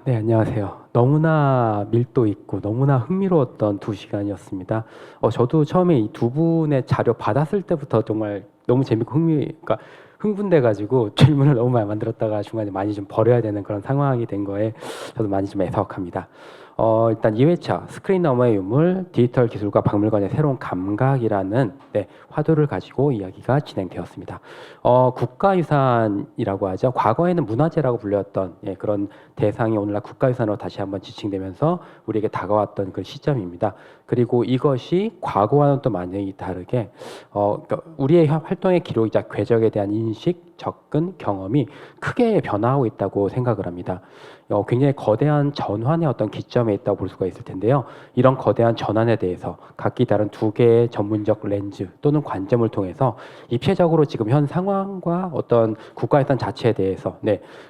네, 안녕하세요. 너무나 밀도 있고 너무나 흥미로웠던 2시간이었습니다. 저도 처음에 이 두 분의 자료 받았을 때부터 정말 너무 재밌고 그러니까 흥분돼가지고 질문을 너무 많이 만들었다가 중간에 많이 좀 버려야 되는 그런 상황이 된 거에 저도 많이 좀 애석합니다. 일단 2회차 스크린 너머의 유물, 디지털 기술과 박물관의 새로운 감각이라는 화두를 가지고 이야기가 진행되었습니다. 국가유산이라고 하죠. 과거에는 문화재라고 불렸던 그런 대상이 오늘날 국가유산으로 다시 한번 지칭되면서 우리에게 다가왔던 그 시점입니다. 그리고 이것이 과거와는 또 많이 다르게 그러니까 우리의 활동의 기록이자 궤적에 대한 인식, 접근, 경험이 크게 변화하고 있다고 생각을 합니다. 굉장히 거대한 전환의 어떤 기점에 있다고 볼 수가 있을 텐데요. 이런 거대한 전환에 대해서 각기 다른 2개의 전문적 렌즈 또는 관점을 통해서 입체적으로 지금 현 상황과 어떤 국가유산 자체에 대해서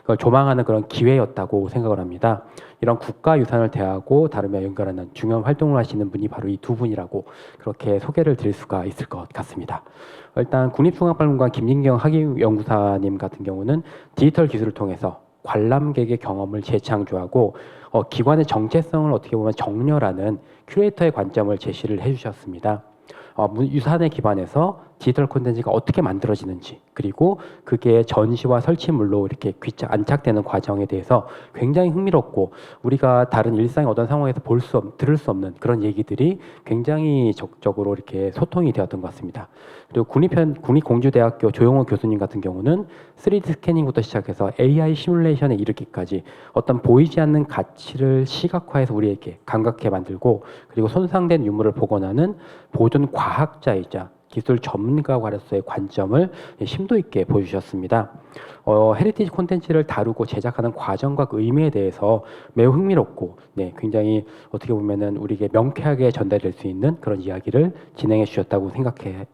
그걸 조망하는 그런 기회였다고 생각을 합니다. 이런 국가유산을 대하고 다루며 연결하는 중요한 활동을 하시는 분이 바로 이 2분이라고 그렇게 소개를 드릴 수가 있을 것 같습니다. 일단 국립중앙박물관 김진경 학예연구사님 같은 경우는 디지털 기술을 통해서 관람객의 경험을 재창조하고 기관의 정체성을 어떻게 보면 정렬하는 큐레이터의 관점을 제시를 해주셨습니다. 유산에 기반해서 디지털 콘텐츠가 어떻게 만들어지는지, 그리고 그게 전시와 설치물로 이렇게 안착되는 과정에 대해서 굉장히 흥미롭고 우리가 다른 일상의 어떤 상황에서 들을 수 없는 그런 얘기들이 굉장히 적극적으로 이렇게 소통이 되었던 것 같습니다. 그리고 국립공주대학교 조용호 교수님 같은 경우는 3D 스캐닝부터 시작해서 AI 시뮬레이션에 이르기까지 어떤 보이지 않는 가치를 시각화해서 우리에게 감각하게 만들고, 그리고 손상된 유물을 복원하는 보존 과학자이자 기술 전문가로서의 관점을 심도 있게 보여주셨습니다. 헤리티지 콘텐츠를 다루고 제작하는 과정과 그 의미에 대해서 매우 흥미롭고 굉장히 어떻게 보면은 우리에게 명쾌하게 전달될 수 있는 그런 이야기를 진행해 주셨다고 생각해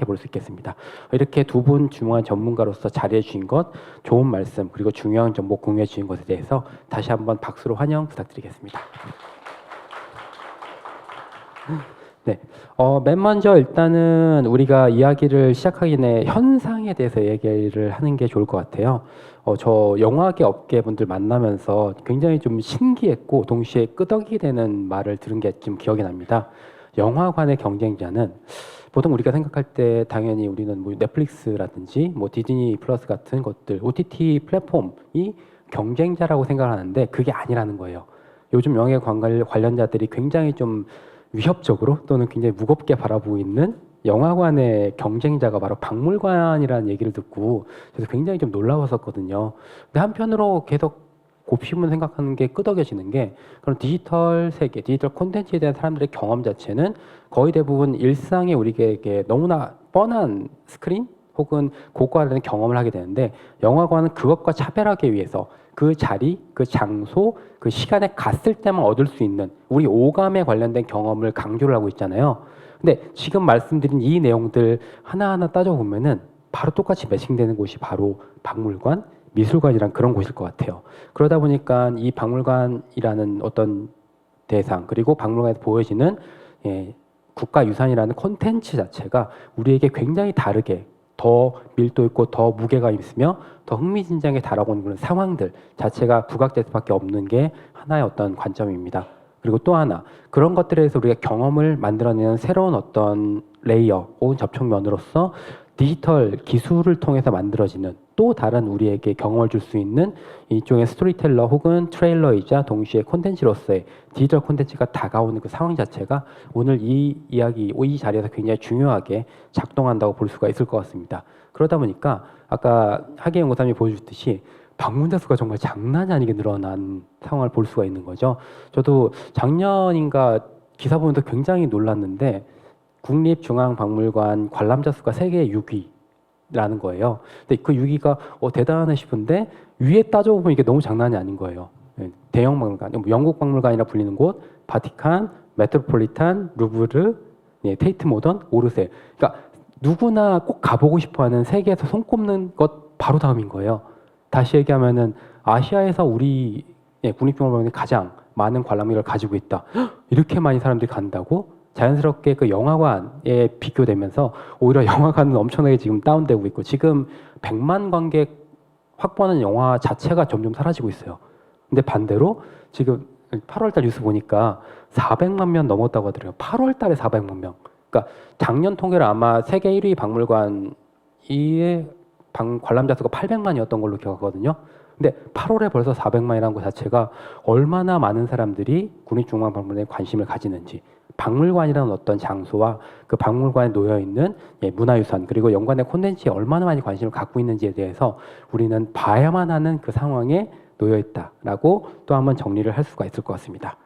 볼 수 있겠습니다. 이렇게 2분 중요한 전문가로서 자리해 주신 것, 좋은 말씀, 그리고 중요한 정보 공유해 주신 것에 대해서 다시 한번 박수로 환영 부탁드리겠습니다. 맨 먼저 일단은 우리가 이야기를 시작하기 전에 현상에 대해서 얘기를 하는 게 좋을 것 같아요. 저 영화계 업계 분들 만나면서 굉장히 좀 신기했고 동시에 끄덕이 되는 말을 들은 게 좀 기억이 납니다. 영화관의 경쟁자는 보통 우리가 생각할 때 당연히 우리는 뭐 넷플릭스라든지 뭐 디즈니 플러스 같은 것들, OTT 플랫폼이 경쟁자라고 생각을 하는데 그게 아니라는 거예요. 요즘 관련자들이 굉장히 좀 위협적으로 또는 굉장히 무겁게 바라보고 있는 영화관의 경쟁자가 바로 박물관이라는 얘기를 듣고 그래서 굉장히 좀 놀라웠었거든요. 근데 한편으로 계속 곱씹으면 생각하는 게 끄덕여지는 게 그런 디지털 세계, 디지털 콘텐츠에 대한 사람들의 경험 자체는 거의 대부분 일상에 우리에게 너무나 뻔한 스크린 혹은 고가라는 경험을 하게 되는데 영화관은 그것과 차별하기 위해서 그 자리, 그 장소, 그 시간에 갔을 때만 얻을 수 있는 우리 오감에 관련된 경험을 강조를 하고 있잖아요. 근데 지금 말씀드린 이 내용들 하나하나 따져보면은 바로 똑같이 매칭되는 곳이 바로 박물관, 미술관이란 그런 곳일 것 같아요. 그러다 보니까 이 박물관이라는 어떤 대상, 그리고 박물관에서 보여지는 국가유산이라는 콘텐츠 자체가 우리에게 굉장히 다르게 더 밀도 있고 더 무게가 있으며 더 흥미진진하게 다가오는 그런 상황들 자체가 부각될 수밖에 없는 게 하나의 어떤 관점입니다. 그리고 또 하나, 그런 것들에서 우리가 경험을 만들어내는 새로운 어떤 레이어 혹은 접촉면으로서 디지털 기술을 통해서 만들어지는 또 다른 우리에게 경험을 줄 수 있는 일종의 스토리텔러 혹은 트레일러이자 동시에 콘텐츠로서의 디지털 콘텐츠가 다가오는 그 상황 자체가 오늘 이 자리에서 굉장히 중요하게 작동한다고 볼 수가 있을 것 같습니다. 그러다 보니까 아까 하계연구사님이 보여주셨듯이 방문자 수가 정말 장난이 아니게 늘어난 상황을 볼 수가 있는 거죠. 저도 작년인가 기사 보면서 굉장히 놀랐는데 국립중앙박물관 관람자 수가 세계 6위라는 거예요. 근데 그 6위가 대단하네 싶은데 위에 따져보면 이게 너무 장난이 아닌 거예요. 대형 박물관, 영국 박물관이라 불리는 곳, 바티칸, 메트로폴리탄, 루브르, 테이트 모던, 오르세. 그러니까 누구나 꼭 가보고 싶어하는 세계에서 손꼽는 것 바로 다음인 거예요. 다시 얘기하면은 아시아에서 우리 국립박물관이 가장 많은 관람객을 가지고 있다. 이렇게 많이 사람들이 간다고? 자연스럽게 그 영화관에 비교되면서 오히려 영화관은 엄청나게 지금 다운되고 있고 지금 100만 관객 확보하는 영화 자체가 점점 사라지고 있어요. 근데 반대로 지금 8월달 뉴스 보니까 400만 명 넘었다고 하더라고요. 8월달에 400만 명. 그러니까 작년 통계로 아마 세계 1위 박물관 이 관람자 수가 800만이었던 걸로 기억하거든요. 근데 8월에 벌써 400만이라는 것 자체가 얼마나 많은 사람들이 국립중앙박물관에 관심을 가지는지, 박물관이라는 어떤 장소와 그 박물관에 놓여 있는 문화유산 그리고 연관된 콘텐츠에 얼마나 많이 관심을 갖고 있는지에 대해서 우리는 봐야만 하는 그 상황에 놓여 있다라고 또 한번 정리를 할 수가 있을 것 같습니다.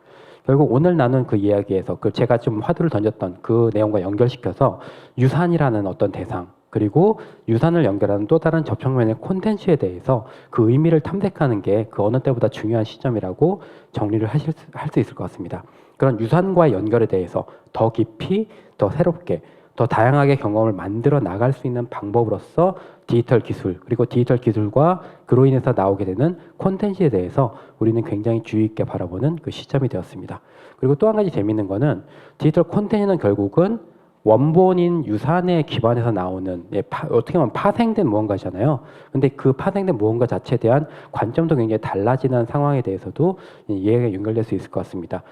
결국 오늘 나눈 그 이야기에서 그 제가 좀 화두를 던졌던 그 내용과 연결시켜서 유산이라는 어떤 대상 그리고 유산을 연결하는 또 다른 접촉면의 콘텐츠에 대해서 그 의미를 탐색하는 게 그 어느 때보다 중요한 시점이라고 정리를 할 수 있을 것 같습니다. 그런 유산과의 연결에 대해서 더 깊이, 더 새롭게, 더 다양하게 경험을 만들어 나갈 수 있는 방법으로서 디지털 기술, 그리고 디지털 기술과 그로 인해서 나오게 되는 콘텐츠에 대해서 우리는 굉장히 주의 있게 바라보는 그 시점이 되었습니다. 그리고 또 한 가지 재미있는 거는 디지털 콘텐츠는 결국은 원본인 유산에 기반해서 나오는 어떻게 보면 파생된 무언가잖아요. 근데 그 파생된 무언가 자체에 대한 관점도 굉장히 달라지는 상황에 대해서도 이해가 연결될 수 있을 것 같습니다.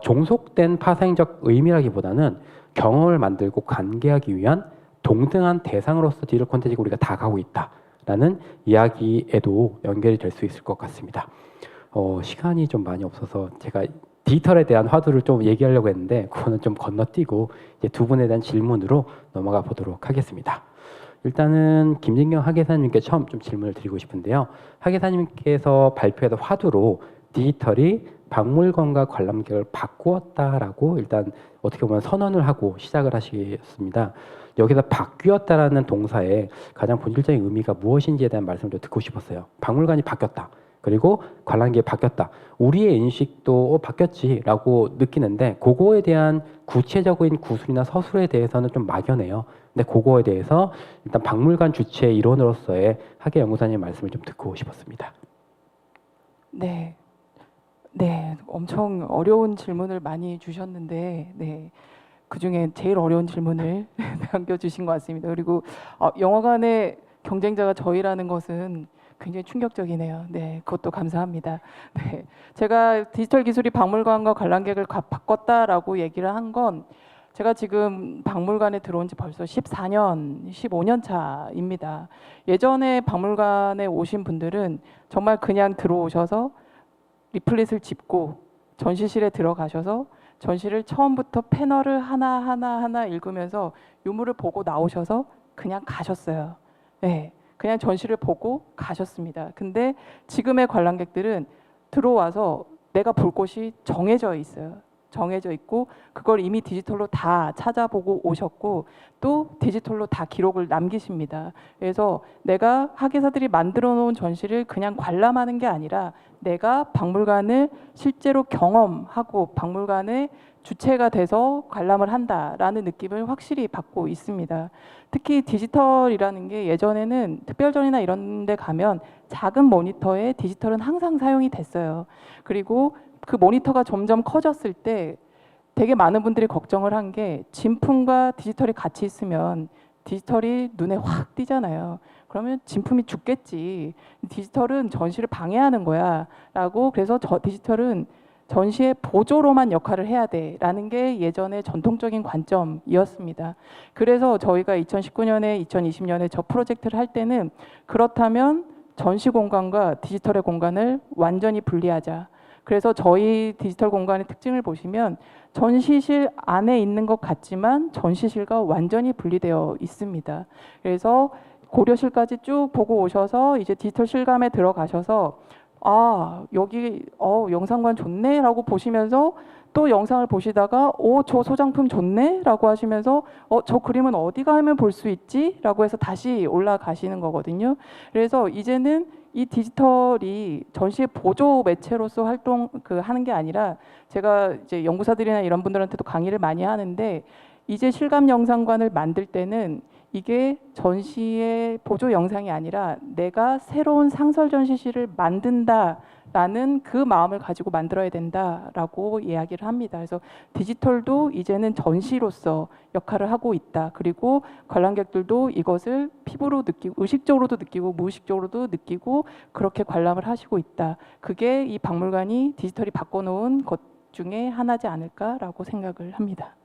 종속된 파생적 의미라기보다는 경험을 만들고 관계하기 위한 동등한 대상으로서 디지털 콘텐츠가 우리가 다가오고 있다라는 이야기에도 연결이 될 수 있을 것 같습니다. 시간이 좀 많이 없어서 제가 디지털에 대한 화두를 좀 얘기하려고 했는데 그거는 좀 건너뛰고 이제 두 분에 대한 질문으로 넘어가 보도록 하겠습니다. 일단은 김진경 학예사님께 처음 좀 질문을 드리고 싶은데요. 학예사님께서 발표했던 화두로 디지털이 박물관과 관람객을 바꾸었다라고 일단 어떻게 보면 선언을 하고 시작을 하시겠습니다. 여기서 바뀌었다라는 동사의 가장 본질적인 의미가 무엇인지에 대한 말씀을 좀 듣고 싶었어요. 박물관이 바뀌었다. 그리고 관람객이 바뀌었다. 우리의 인식도 바뀌었지라고 느끼는데 그거에 대한 구체적인 구술이나 서술에 대해서는 좀 막연해요. 근데 그거에 대해서 일단 박물관 주체 일원으로서의 학예 연구사님 말씀을 좀 듣고 싶었습니다. 네, 엄청 어려운 질문을 많이 주셨는데, 그 중에 제일 어려운 질문을 남겨주신 것 같습니다. 그리고 영화관의 경쟁자가 저희라는 것은 굉장히 충격적이네요. 그것도 감사합니다. 제가 디지털 기술이 박물관과 관람객을 바꿨다라고 얘기를 한 건 제가 지금 박물관에 들어온 지 벌써 14년, 15년 차입니다. 예전에 박물관에 오신 분들은 정말 그냥 들어오셔서 리플릿을 짚고 전시실에 들어가셔서 전시를 처음부터 패널을 하나 읽으면서 유물을 보고 나오셔서 그냥 가셨어요. 그냥 전시를 보고 가셨습니다. 근데 지금의 관람객들은 들어와서 내가 볼 곳이 정해져 있어요. 정해져 있고 그걸 이미 디지털로 다 찾아보고 오셨고 또 디지털로 다 기록을 남기십니다. 그래서 내가 학예사들이 만들어 놓은 전시를 그냥 관람하는 게 아니라 내가 박물관을 실제로 경험하고 박물관의 주체가 돼서 관람을 한다라는 느낌을 확실히 받고 있습니다. 특히 디지털이라는 게 예전에는 특별전이나 이런 데 가면 작은 모니터에 디지털은 항상 사용이 됐어요. 그리고 그 모니터가 점점 커졌을 때 되게 많은 분들이 걱정을 한 게 진품과 디지털이 같이 있으면 디지털이 눈에 확 띄잖아요. 그러면 진품이 죽겠지. 디지털은 전시를 방해하는 거야 라고. 그래서 디지털은 전시의 보조로만 역할을 해야 돼라는 게 예전의 전통적인 관점이었습니다. 그래서 저희가 2019년에 2020년에 저 프로젝트를 할 때는 그렇다면 전시 공간과 디지털의 공간을 완전히 분리하자. 그래서 저희 디지털 공간의 특징을 보시면 전시실 안에 있는 것 같지만 전시실과 완전히 분리되어 있습니다. 그래서 고려실까지 쭉 보고 오셔서 이제 디지털 실감에 들어가셔서 여기 영상관 좋네 라고 보시면서 또 영상을 보시다가 저 소장품 좋네 라고 하시면서 저 그림은 어디 가면 볼 수 있지? 라고 해서 다시 올라가시는 거거든요. 그래서 이제는 이 디지털이 전시의 보조 매체로서 하는 게 아니라 제가 이제 연구사들이나 이런 분들한테도 강의를 많이 하는데 이제 실감 영상관을 만들 때는 이게 전시의 보조 영상이 아니라 내가 새로운 상설 전시실을 만든다라는 그 마음을 가지고 만들어야 된다라고 이야기를 합니다. 그래서 디지털도 이제는 전시로서 역할을 하고 있다. 그리고 관람객들도 이것을 피부로 느끼고 의식적으로도 느끼고 무의식적으로도 느끼고 그렇게 관람을 하시고 있다. 그게 이 박물관이 디지털이 바꿔놓은 것 중에 하나지 않을까라고 생각을 합니다.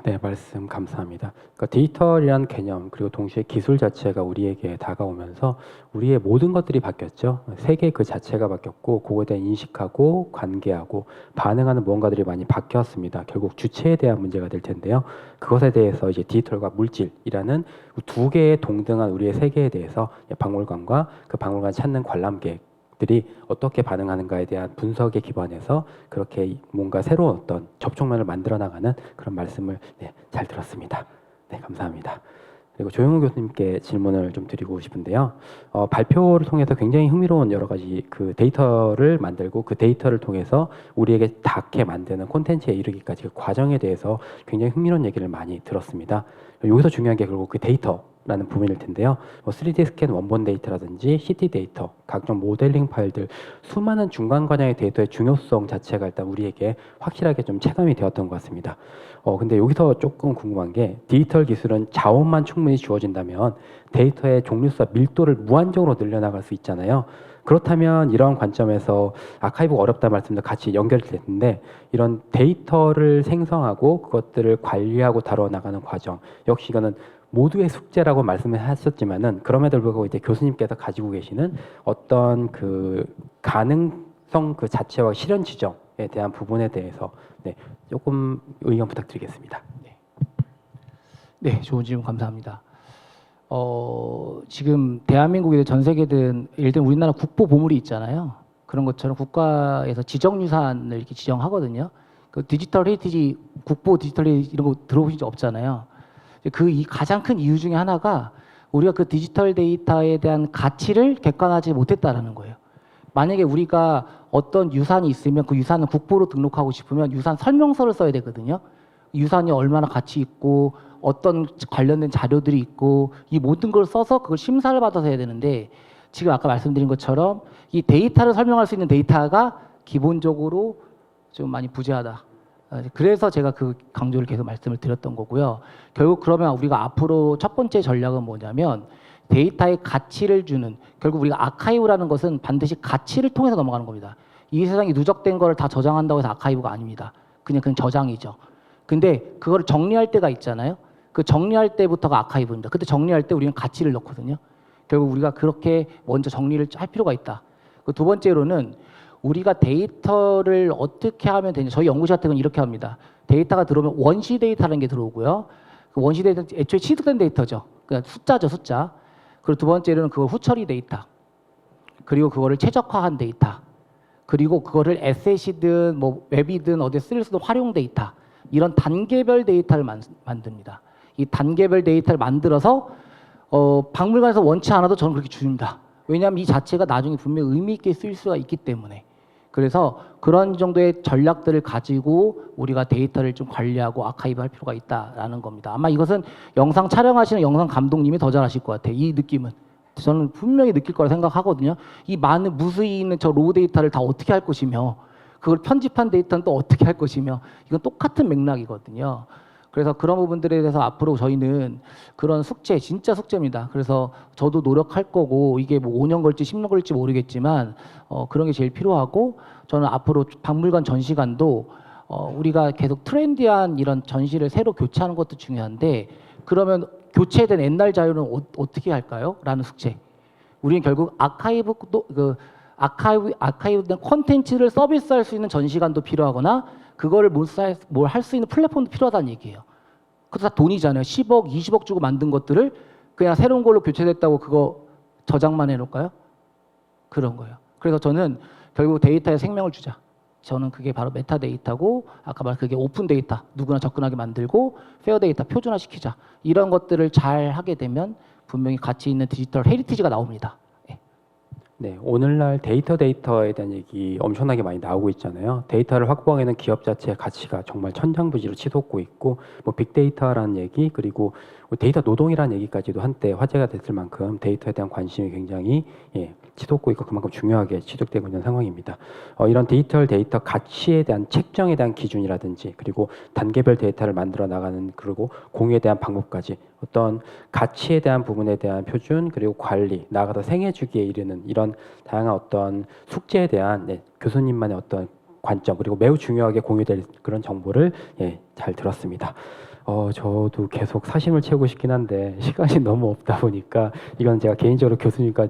네, 말씀 감사합니다. 그러니까 디지털이란 개념 그리고 동시에 기술 자체가 우리에게 다가오면서 우리의 모든 것들이 바뀌었죠. 세계 그 자체가 바뀌었고 그거에 대한 인식하고 관계하고 반응하는 무언가들이 많이 바뀌었습니다. 결국 주체에 대한 문제가 될 텐데요. 그것에 대해서 이제 디지털과 물질이라는 두 개의 동등한 우리의 세계에 대해서 박물관과 그 박물관 찾는 관람객 들이 어떻게 반응하는가에 대한 분석에 기반해서 그렇게 뭔가 새로운 어떤 접촉면을 만들어 나가는 그런 말씀을 잘 들었습니다. 네, 감사합니다. 그리고 조영우 교수님께 질문을 좀 드리고 싶은데요. 발표를 통해서 굉장히 흥미로운 여러 가지 그 데이터를 만들고 그 데이터를 통해서 우리에게 닿게 만드는 콘텐츠에 이르기까지 그 과정에 대해서 굉장히 흥미로운 얘기를 많이 들었습니다. 여기서 중요한 게 결국 그 데이터라는 부분일 텐데요. 3D 스캔 원본 데이터라든지 CT 데이터, 각종 모델링 파일들, 수많은 중간 과정의 데이터의 중요성 자체가 일단 우리에게 확실하게 좀 체감이 되었던 것 같습니다. 근데 여기서 조금 궁금한 게 디지털 기술은 자원만 충분히 주어진다면 데이터의 종류수와 밀도를 무한정으로 늘려나갈 수 있잖아요. 그렇다면 이런 관점에서 아카이브가 어렵다 말씀도 같이 연결됐는데 이런 데이터를 생성하고 그것들을 관리하고 다뤄 나가는 과정 역시 이거는 모두의 숙제라고 말씀을 하셨지만은 그럼에도 불구하고 이제 교수님께서 가지고 계시는 어떤 그 가능성 그 자체와 실현 지점에 대한 부분에 대해서 조금 의견 부탁드리겠습니다. 네, 좋은 질문 감사합니다. 지금 대한민국이든 전 세계든 예를 들면 우리나라 국보 보물이 있잖아요. 그런 것처럼 국가에서 지정유산을 이렇게 지정하거든요. 그 디지털 헤리티지, 국보 디지털 헤리티지 이런 거 들어보신 적 없잖아요. 이 가장 큰 이유 중에 하나가 우리가 그 디지털 데이터에 대한 가치를 객관화하지 못했다라는 거예요. 만약에 우리가 어떤 유산이 있으면 그 유산을 국보로 등록하고 싶으면 유산 설명서를 써야 되거든요. 유산이 얼마나 가치 있고 어떤 관련된 자료들이 있고 이 모든 걸 써서 그걸 심사를 받아서 해야 되는데 지금 아까 말씀드린 것처럼 이 데이터를 설명할 수 있는 데이터가 기본적으로 좀 많이 부재하다. 그래서 제가 그 강조를 계속 말씀을 드렸던 거고요. 결국 그러면 우리가 앞으로 첫 번째 전략은 뭐냐면 데이터의 가치를 주는, 결국 우리가 아카이브라는 것은 반드시 가치를 통해서 넘어가는 겁니다. 이 세상에 누적된 거를 다 저장한다고 해서 아카이브가 아닙니다. 그냥 저장이죠. 근데 그걸 정리할 때가 있잖아요. 그 정리할 때부터가 아카이브입니다. 그때 정리할 때 우리는 가치를 넣거든요. 결국 우리가 그렇게 먼저 정리를 할 필요가 있다. 그 두 번째로는 우리가 데이터를 어떻게 하면 되냐. 저희 연구실 같은 건 이렇게 합니다. 데이터가 들어오면 원시 데이터라는 게 들어오고요. 그 원시 데이터는 애초에 취득된 데이터죠. 그러니까 숫자죠, 숫자. 그리고 두 번째로는 그걸 후처리 데이터. 그리고 그거를 최적화한 데이터. 그리고 그거를 에셋이든 뭐 웹이든 어디에 쓸 수도 활용 데이터. 이런 단계별 데이터를 만듭니다. 이 단계별 데이터를 만들어서 박물관에서 원치 않아도 저는 그렇게 줍니다. 왜냐하면 이 자체가 나중에 분명히 의미 있게 쓸 수가 있기 때문에. 그래서 그런 정도의 전략들을 가지고 우리가 데이터를 좀 관리하고 아카이브 할 필요가 있다라는 겁니다. 아마 이것은 영상 촬영하시는 영상 감독님이 더 잘하실 것 같아요. 이 느낌은. 저는 분명히 느낄 거라 생각하거든요. 이 많은 무수히 있는 저 로우 데이터를 다 어떻게 할 것이며 그걸 편집한 데이터는 또 어떻게 할 것이며 이건 똑같은 맥락이거든요. 그래서 그런 부분들에 대해서 앞으로 저희는 그런 숙제, 진짜 숙제입니다. 그래서 저도 노력할 거고 이게 뭐 5년 걸지 10년 걸지 모르겠지만 그런 게 제일 필요하고 저는 앞으로 박물관 전시관도 우리가 계속 트렌디한 이런 전시를 새로 교체하는 것도 중요한데 그러면 교체된 옛날 자료는 어떻게 할까요? 라는 숙제. 우리는 결국 아카이브된 콘텐츠를 서비스할 수 있는 전시관도 필요하거나 그거를 뭘 할 수 있는 플랫폼도 필요하다는 얘기예요. 그것도 다 돈이잖아요. 10억, 20억 주고 만든 것들을 그냥 새로운 걸로 교체됐다고 그거 저장만 해놓을까요? 그런 거예요. 그래서 저는 결국 데이터에 생명을 주자. 저는 그게 바로 메타데이터고 아까 말한 그게 오픈 데이터, 누구나 접근하게 만들고 페어 데이터 표준화시키자. 이런 것들을 잘 하게 되면 분명히 가치 있는 디지털 헤리티지가 나옵니다. 네. 네, 오늘날 데이터에 대한 얘기 엄청나게 많이 나오고 있잖아요. 데이터를 확보하기에는 기업 자체의 가치가 정말 천장부지로 치솟고 있고, 뭐 빅데이터라는 얘기, 그리고 데이터 노동이라는 얘기까지도 한때 화제가 됐을 만큼 데이터에 대한 관심이 굉장히 치솟고 있고 그만큼 중요하게 취득되고 있는 상황입니다. 이런 데이터 가치에 대한 책정에 대한 기준이라든지, 그리고 단계별 데이터를 만들어 나가는, 그리고 공유에 대한 방법까지 어떤 가치에 대한 부분에 대한 표준, 그리고 관리, 나아가서 생애 주기에 이르는 이런 다양한 어떤 숙제에 대한 교수님만의 어떤 관점, 그리고 매우 중요하게 공유될 그런 정보를 잘 들었습니다. 저도 계속 사심을 채우고 싶긴 한데 시간이 너무 없다 보니까 이건 제가 개인적으로 교수님과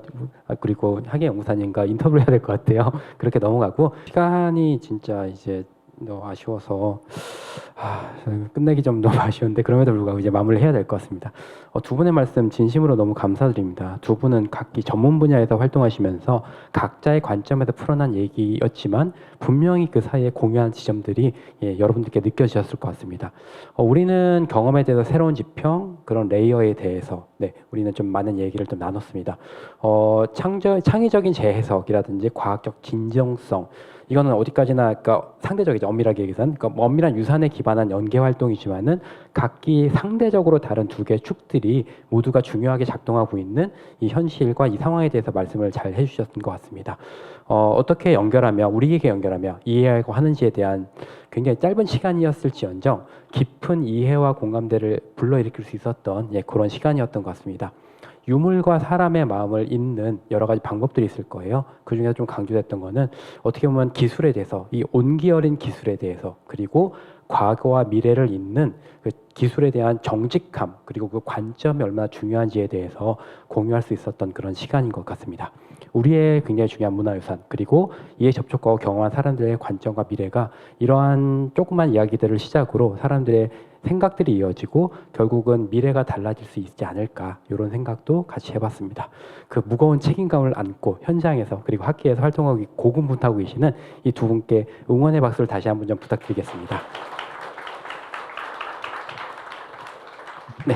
그리고 학예연구사님과 인터뷰를 해야 될 것 같아요. 그렇게 넘어가고, 시간이 진짜 이제 너무 아쉬워서 끝내기 좀 너무 아쉬운데, 그럼에도 불구하고 이제 마무리를 해야 될 것 같습니다. 두 분의 말씀 진심으로 너무 감사드립니다. 두 분은 각기 전문 분야에서 활동하시면서 각자의 관점에서 풀어난 얘기였지만 분명히 그 사이에 공유한 지점들이 여러분들께 느껴지셨을 것 같습니다. 우리는 경험에 대해서 새로운 지평, 그런 레이어에 대해서 우리는 좀 많은 얘기를 좀 나눴습니다. 창의적인 재해석이라든지 과학적 진정성, 이거는 어디까지나 그러니까 상대적이죠. 엄밀하게 얘기해서는 그러니까 엄밀한 유산에 기반한 연계 활동이지만은 각기 상대적으로 다른 두 개의 축들이 모두가 중요하게 작동하고 있는 이 현실과 이 상황에 대해서 말씀을 잘 해주셨던 것 같습니다. 어떻게 연결하며, 우리에게 연결하며 이해하고 하는지에 대한 굉장히 짧은 시간이었을지언정 깊은 이해와 공감대를 불러일으킬 수 있었던 그런 시간이었던 것 같습니다. 유물과 사람의 마음을 잇는 여러 가지 방법들이 있을 거예요. 그중에서 좀 강조됐던 거는 어떻게 보면 기술에 대해서, 이 온기 어린 기술에 대해서, 그리고 과거와 미래를 잇는 그 기술에 대한 정직함, 그리고 그 관점이 얼마나 중요한지에 대해서 공유할 수 있었던 그런 시간인 것 같습니다. 우리의 굉장히 중요한 문화유산, 그리고 이에 접촉하고 경험한 사람들의 관점과 미래가 이러한 조그만 이야기들을 시작으로 사람들의 생각들이 이어지고 결국은 미래가 달라질 수 있지 않을까, 이런 생각도 같이 해봤습니다. 그 무거운 책임감을 안고 현장에서 그리고 학계에서 활동하고 고군분투하고 계시는 이 두 분께 응원의 박수를 다시 한번 좀 부탁드리겠습니다. 네,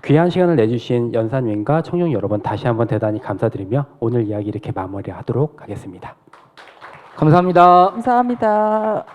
귀한 시간을 내주신 연산위원과 청룡 여러분 다시 한번 대단히 감사드리며 오늘 이야기 이렇게 마무리하도록 하겠습니다. 감사합니다. 감사합니다.